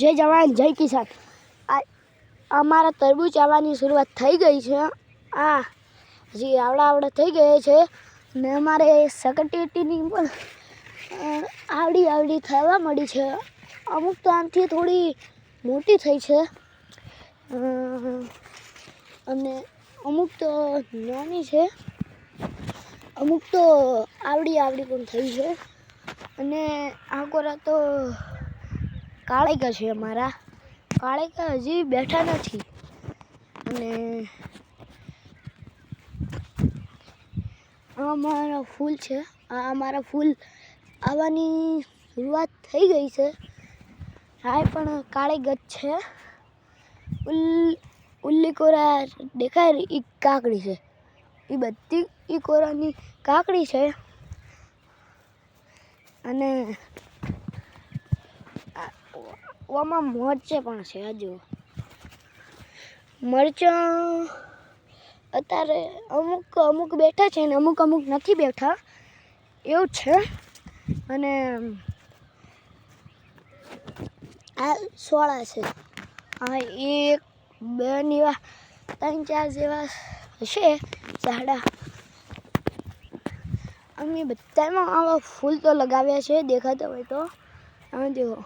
જય જવાન જય કિસાન। અમારા તરબૂચ આવવાની શરૂઆત થઈ ગઈ છે। આ હજી આવડા થઈ ગયા છે ને અમારે સકટેટીની પણ આવડી થવા મળી છે। અમુક તો આમથી થોડી મોટી થઈ છે અને અમુક તો નાની છે, અમુક તો આવડી પણ થઈ છે અને આ કોરા તો કાળેકા છે। અમારા કાળેકા હજી બેઠા નથી અને અમારા ફૂલ છે। આ અમારા ફૂલ આવવાની શરૂઆત થઈ ગઈ છે। હા પણ કાળેગત છે। ઉલ્લી કોરા દેખાય એ કાકડી છે, એ બધી એ કોરાની કાકડી છે અને ઓમાં મરચે પણ છે। આ જુઓ મરચાં અત્યારે અમુક બેઠા છે ને અમુક નથી બેઠા એવું છે। અને આ સોળા છે। હા 1 2 એવા 3 4 જેવા હશે ઝાડા। અમે બધામાં આવા ફૂલ તો લગાવ્યા છે, દેખાતા હોય તો આ જુઓ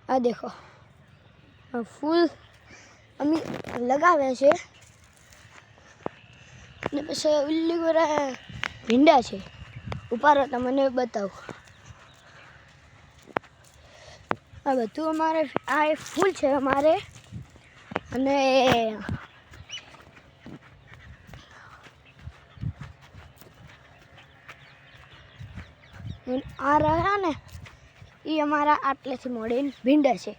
આ દેખો આ ફૂલ અમે લગાવ્યા છે ને પછી ઉલ્લી કોરા ભીંડા છે। ઉપાડો તમને બતાવું। આ બધું અમારે આ એક ફૂલ છે અમારે અને આ રહ્યા ને એ અમારા આટલેથી મોડીને ભીંડા છે।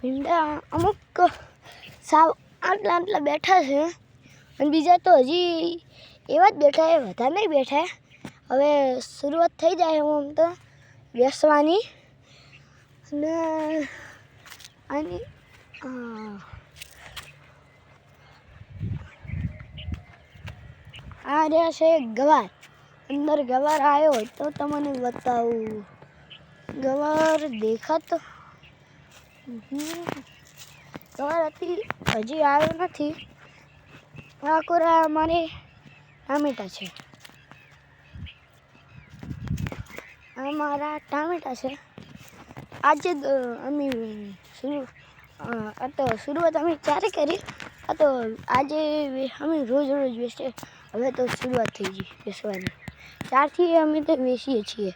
ભીંડા અમુક સાવ આટલા બેઠા છે અને બીજા તો હજી એવા જ બેઠા છે, વધારે નહીં બેઠા। હવે શરૂઆત થઈ જાય હું આમ તો બેસવાની અને આની આ રહ્યા છે ગવાર। અંદર ગવાર આવ્યો હોય તો તમને બતાવું। ગવાર દેખાતો ગવાર હજી આવ્યો નથી। આ કોરા અમારે ટામેટા છે, આ મારા ટામેટા છે। આજે અમે આ તો શરૂઆત અમે ક્યારે કરી, આ તો આજે અમે રોજ વેચીએ। હવે તો શરૂઆત થઈ ગઈ બેસવાની, ત્યારથી અમે તો વેચીએ છીએ।